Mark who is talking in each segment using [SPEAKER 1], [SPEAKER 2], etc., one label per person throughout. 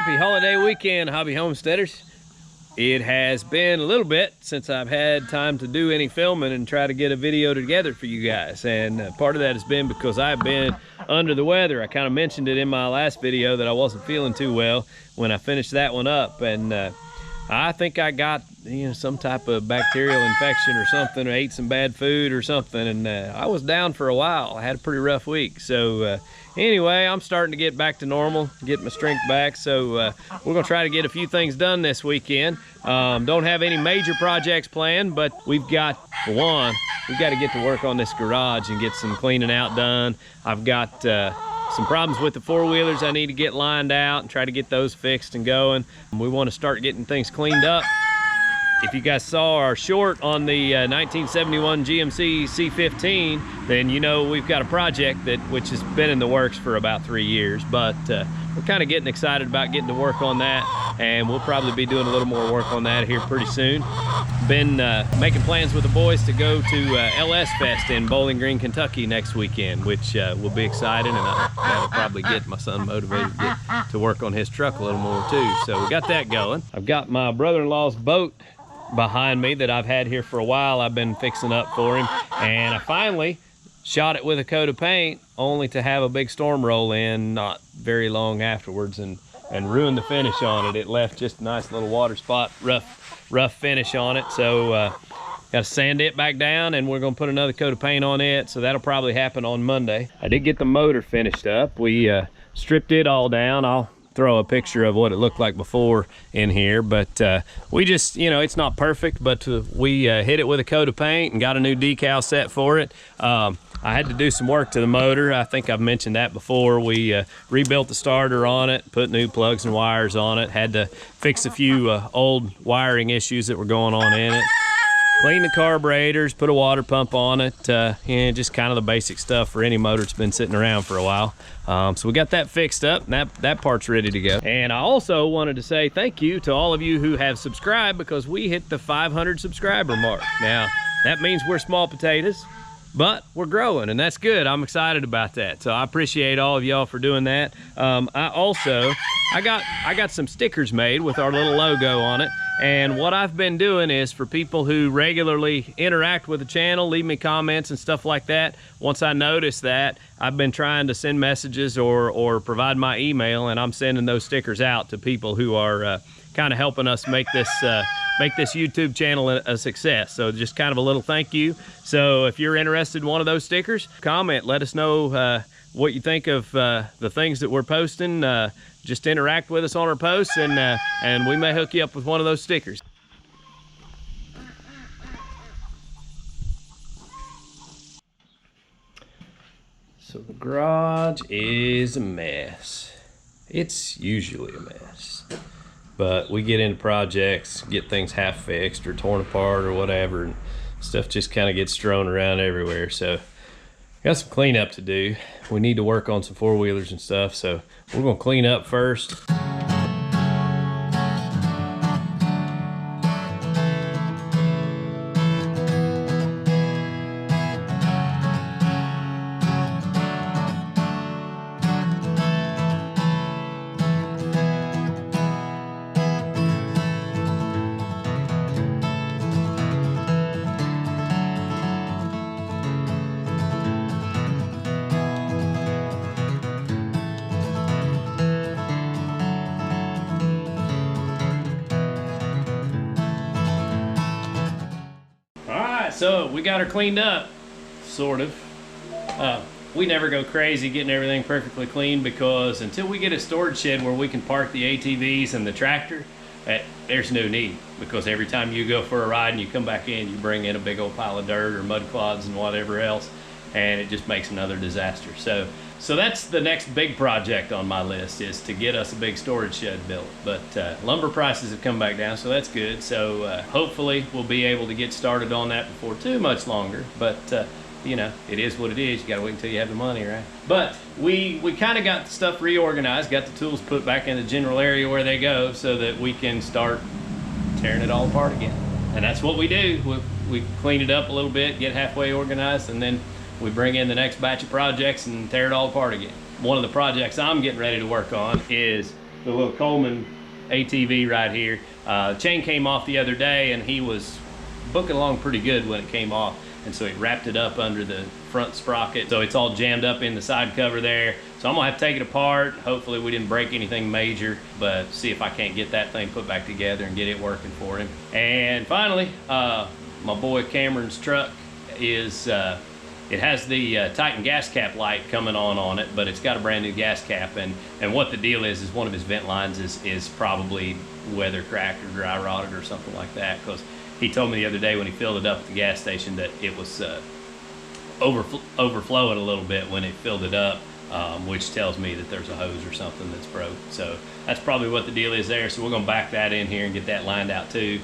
[SPEAKER 1] Happy holiday weekend, hobby homesteaders. It has been a little bit since I've had time to do any filming and try to get a video together for you guys. And part of that has been because I've been under the weather. I kind of mentioned it in my last video that I wasn't feeling too well when I finished that one up. And I think I got, some type of bacterial infection or something, or ate some bad food or something. And I was down for a while. I had a pretty rough week. So anyway, I'm starting to get back to normal, get my strength back. So we're gonna try to get a few things done this weekend. Don't have any major projects planned, but we've got, for one, we've got to get to work on this garage and get some cleaning out done. I've got some problems with the four-wheelers I need to get lined out and try to get those fixed and going. We want to start getting things cleaned up. If you guys saw our short on the 1971 GMC C15, then you know we've got a project which has been in the works for about 3 years, but we're kind of getting excited about getting to work on that, and we'll probably be doing a little more work on that here pretty soon. Been making plans with the boys to go to LS Fest in Bowling Green, Kentucky next weekend, which will be exciting, and that'll probably get my son motivated to get to work on his truck a little more too. So we got that going. I've got my brother-in-law's boat behind me that I've had here for a while. I've been fixing up for him, and I finally shot it with a coat of paint, only to have a big storm roll in not very long afterwards and ruin the finish on it. It left just a nice little water spot, rough finish on it. So got to sand it back down, and we're gonna put another coat of paint on it, so that'll probably happen on Monday. I did get the motor finished up. We stripped it all down. I'll throw a picture of what it looked like before in here, but we just, it's not perfect, but we hit it with a coat of paint and got a new decal set for it. I had to do some work to the motor. I think I've mentioned that before. We rebuilt the starter on it, put new plugs and wires on it, had to fix a few old wiring issues that were going on in it, clean the carburetors, put a water pump on it, just kind of the basic stuff for any motor that's been sitting around for a while. So we got that fixed up, and that part's ready to go. And I also wanted to say thank you to all of you who have subscribed, because we hit the 500 subscriber mark. Now, that means we're small potatoes, but we're growing, and that's good. I'm excited about that. So I appreciate all of y'all for doing that. I got some stickers made with our little logo on it. And what I've been doing is, for people who regularly interact with the channel, leave me comments and stuff like that, once I notice that, I've been trying to send messages or provide my email, and I'm sending those stickers out to people who are kind of helping us make this YouTube channel a success. So just kind of a little thank you. So if you're interested in one of those stickers, comment, let us know what you think of the things that we're posting. Just interact with us on our posts, and we may hook you up with one of those stickers. So the garage is a mess. It's usually a mess, but we get into projects, get things half fixed or torn apart or whatever, and stuff just kind of gets strewn around everywhere. So got some cleanup to do. We need to work on some four-wheelers and stuff, so we're gonna clean up first. So we got her cleaned up, sort of. We never go crazy getting everything perfectly clean, because until we get a storage shed where we can park the ATVs and the tractor, there's no need, because every time you go for a ride and you come back in, you bring in a big old pile of dirt or mud clods and whatever else, and it just makes another disaster. So that's the next big project on my list, is to get us a big storage shed built. But lumber prices have come back down, so that's good. So hopefully we'll be able to get started on that before too much longer. But it is what it is. You gotta wait until you have the money, right? But we kind of got the stuff reorganized, got the tools put back in the general area where they go, so that we can start tearing it all apart again. And that's what we do. We clean it up a little bit, get halfway organized, and then we bring in the next batch of projects and tear it all apart again. One of the projects I'm getting ready to work on is the little Coleman ATV right here. The chain came off the other day, and he was booking along pretty good when it came off, and so he wrapped it up under the front sprocket, so it's all jammed up in the side cover there. So I'm gonna have to take it apart. Hopefully we didn't break anything major, but see if I can't get that thing put back together and get it working for him. And finally, my boy Cameron's truck is it has the Titan gas cap light coming on it, but it's got a brand new gas cap, and what the deal is one of his vent lines is probably weather cracked or dry rotted or something like that, because he told me the other day when he filled it up at the gas station that it was overflowing a little bit when it filled it up, which tells me that there's a hose or something that's broke. So that's probably what the deal is there. So we're gonna back that in here and get that lined out too.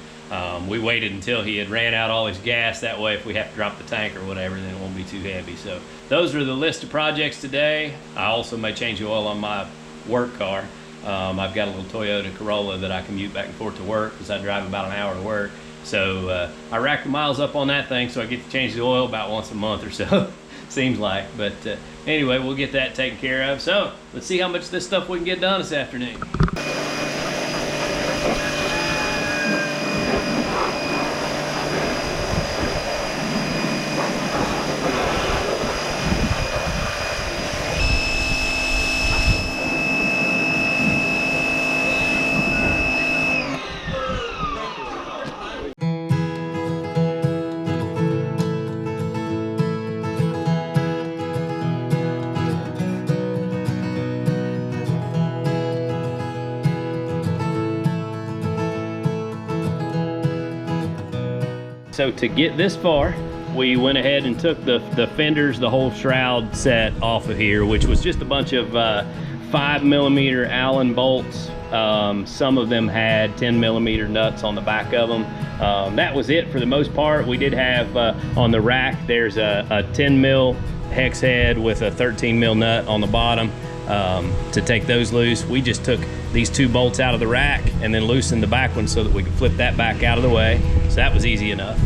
[SPEAKER 1] We waited until he had ran out all his gas, that way if we have to drop the tank or whatever, then it won't be too heavy. So those are the list of projects today. I also may change the oil on my work car. I've got a little Toyota Corolla that I commute back and forth to work because I drive about an hour to work. So I rack the miles up on that thing, so I get to change the oil about once a month or so, seems like. But anyway, we'll get that taken care of. So let's see how much of this stuff we can get done this afternoon. So to get this far, we went ahead and took the fenders, the whole shroud set off of here, which was just a bunch of 5mm Allen bolts. Some of them had 10mm nuts on the back of them. That was it for the most part. We did have on the rack, there's a 10mm hex head with a 13mm nut on the bottom. To take those loose, we just took these two bolts out of the rack and then loosened the back one so that we could flip that back out of the way. So that was easy enough.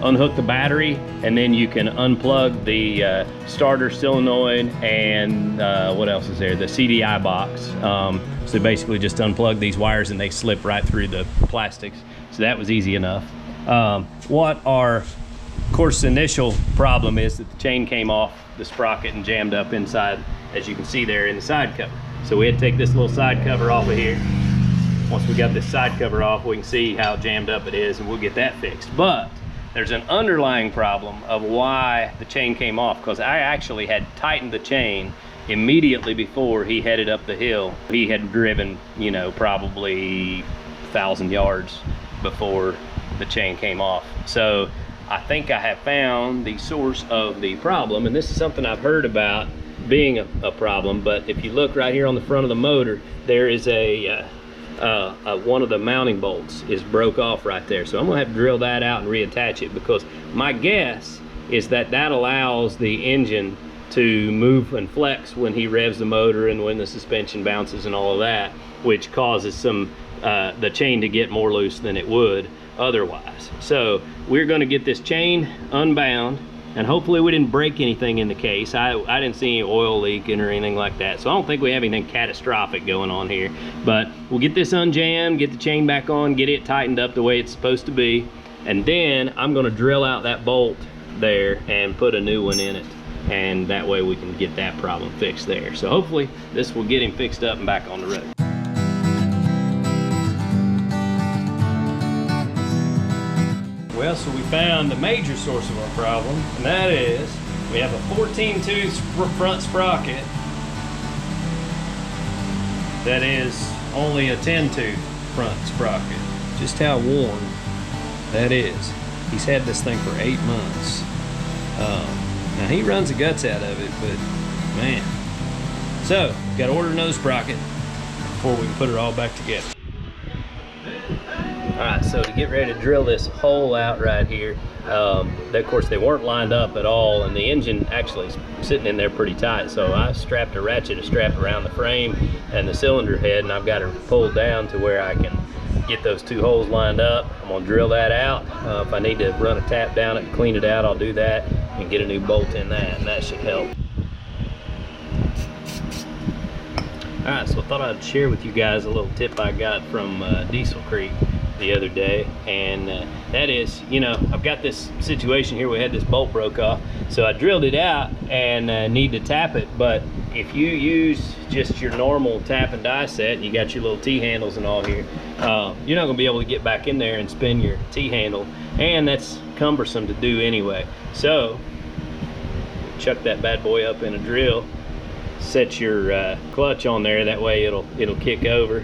[SPEAKER 1] Unhook the battery, and then you can unplug the starter solenoid and what else is there? The CDI box. So basically just unplug these wires and they slip right through the plastics. So that was easy enough. What our, of course, initial problem is that the chain came off the sprocket and jammed up inside, as you can see there in the side cover. So we had to take this little side cover off of here. Once we got this side cover off, we can see how jammed up it is, and we'll get that fixed. But there's an underlying problem of why the chain came off, because I actually had tightened the chain immediately before he headed up the hill. He had driven, you know, probably 1,000 yards before the chain came off. So I think I have found the source of the problem, and this is something I've heard about being a problem, but if you look right here on the front of the motor, there is one of the mounting bolts is broke off right there. So I'm gonna have to drill that out and reattach it, because my guess is that allows the engine to move and flex when he revs the motor and when the suspension bounces and all of that, which causes the chain to get more loose than it would otherwise. So we're gonna get this chain unbound, and hopefully we didn't break anything in the case. I didn't see any oil leaking or anything like that, so I don't think we have anything catastrophic going on here. But we'll get this unjammed, get the chain back on, get it tightened up the way it's supposed to be, and then I'm gonna drill out that bolt there and put a new one in it, and that way we can get that problem fixed there. So hopefully this will get him fixed up and back on the road. Well, so we found the major source of our problem, and that is we have a 14-tooth front sprocket that is only a 10-tooth front sprocket. Just how worn that is. He's had this thing for 8 months. Now he runs the guts out of it, but man. So, got to order another sprocket before we can put it all back together. Alright, so to get ready to drill this hole out right here, of course they weren't lined up at all, and the engine actually is sitting in there pretty tight, so I strapped a strap around the frame and the cylinder head, and I've got her pulled down to where I can get those two holes lined up. I'm going to drill that out. If I need to run a tap down it and clean it out, I'll do that and get a new bolt in that, and that should help. All right, so I thought I'd share with you guys a little tip I got from Diesel Creek the other day, and that is, you know, I've got this situation here. We had this bolt broke off, so I drilled it out and need to tap it. But if you use just your normal tap and die set, and you got your little T-handles and all here, you're not gonna be able to get back in there and spin your T-handle, and that's cumbersome to do anyway. So chuck that bad boy up in a drill, set your clutch on there, that way it'll kick over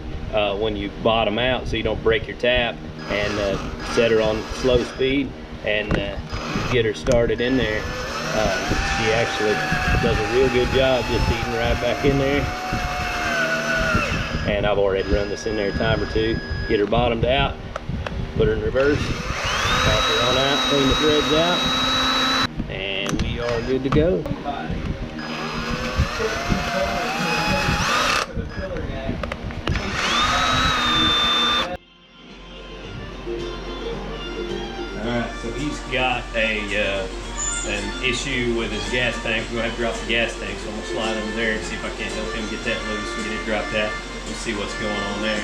[SPEAKER 1] when you bottom out, so you don't break your tap, and set her on slow speed and get her started in there. She actually does a real good job just eating right back in there, and I've already run this in there a time or two. Get her bottomed out, put her in reverse, pop her on out, clean the threads out, and we are good to go. Alright, so he's got an issue with his gas tank. We're gonna have to drop the gas tank, so I'm gonna slide over there and see if I can't help him get that loose and get it dropped out. We'll see what's going on there.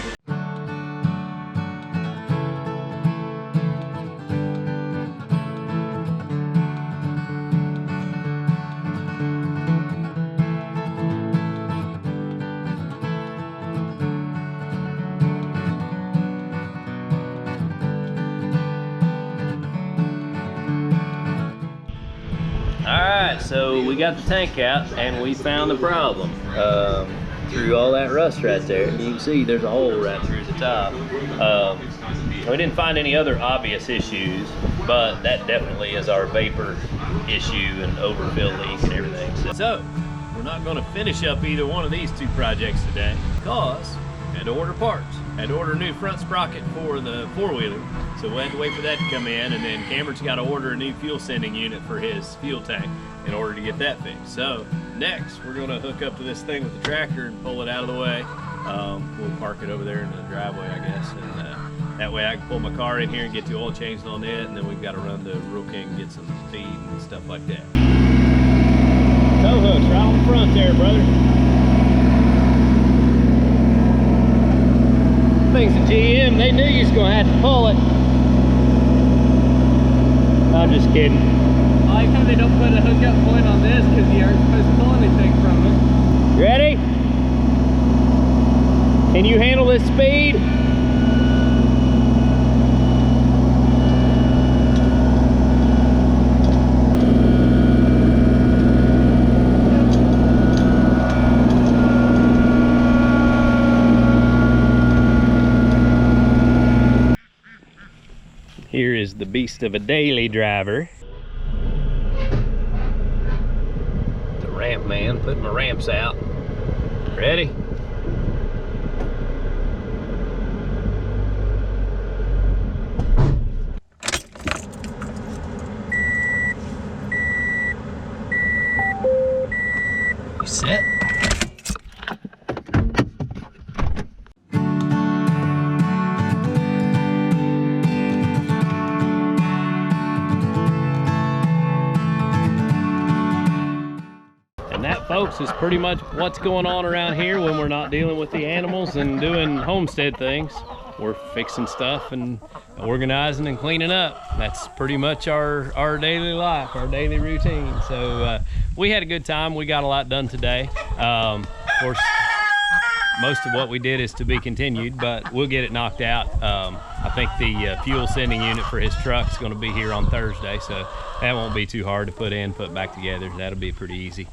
[SPEAKER 1] Alright, so we got the tank out and we found the problem. Through all that rust right there, you can see there's a hole right through the top. We didn't find any other obvious issues, but that definitely is our vapor issue and overfill leak and everything. So we're not going to finish up either one of these two projects today because I had to order parts. I had to order a new front sprocket for the four-wheeler, so we had to wait for that to come in, and then Cameron's got to order a new fuel sending unit for his fuel tank in order to get that fixed. So next we're going to hook up to this thing with the tractor and pull it out of the way. We'll park it over there in the driveway, I guess, and that way I can pull my car in here and get the oil changed on it, and then we've got to run to Rural King and get some feed and stuff like that. Tow hooks right on the front there, brother. Thing's a GM, they knew you was gonna have to pull it. I'm just kidding.
[SPEAKER 2] I like how they don't put a hookup point on this because you aren't supposed to pull anything from it.
[SPEAKER 1] You ready? Can you handle this speed? Here is the beast of a daily driver. The ramp man, putting my ramps out. Ready? You set? That, folks, is pretty much what's going on around here when we're not dealing with the animals and doing homestead things. We're fixing stuff and organizing and cleaning up. That's pretty much our daily life, our daily routine. So we had a good time. We got a lot done today. Of course, most of what we did is to be continued, but we'll get it knocked out. I think the fuel sending unit for his truck is going to be here on Thursday, so that won't be too hard to put back together. That'll be pretty easy.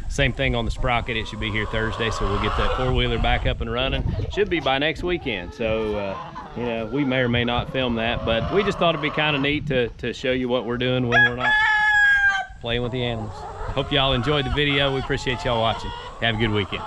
[SPEAKER 1] Same thing on the sprocket. It should be here Thursday, so we'll get that four-wheeler back up and running. Should be by next weekend. So you know, we may or may not film that, but we just thought it'd be kind of neat to show you what we're doing when we're not playing with the animals. Hope y'all enjoyed the video. We appreciate y'all watching. Have a good weekend.